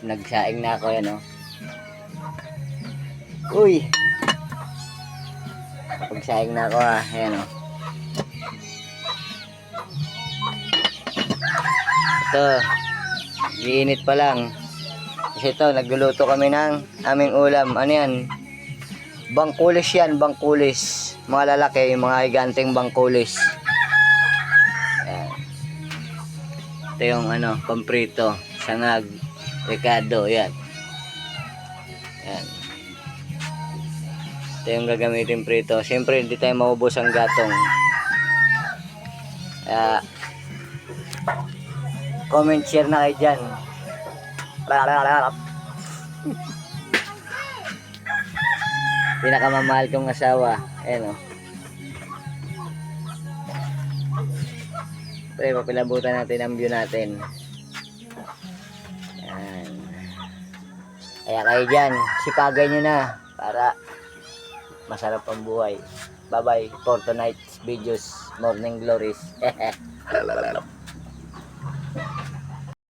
Nagsaing na ako yan, oh. Uy! Pagsaing na ako, ha. Ayan, oh. Ito. Giinit pa lang. Kasi ito, nagluluto kami ng aming ulam. Ano yan? Bangkulis yan, bangkulis. Mga lalaki, mga higanteng bangkulis. Ayan. Ito yung ano, pamprito. Sangag. Ricardo, yan. Yan. Ito yung gagamitin prito. Siyempre, hindi tayo maubos ang gatong. Kaya, comment, share na kayo dyan. Pinakamamahal kong asawa. Ayan, o. Pre, papilabutan natin ang view natin. Ayan. Kaya kayo dyan, sipagay nyo na para masarap ang buhay. Bye bye for tonight's videos. Morning glories.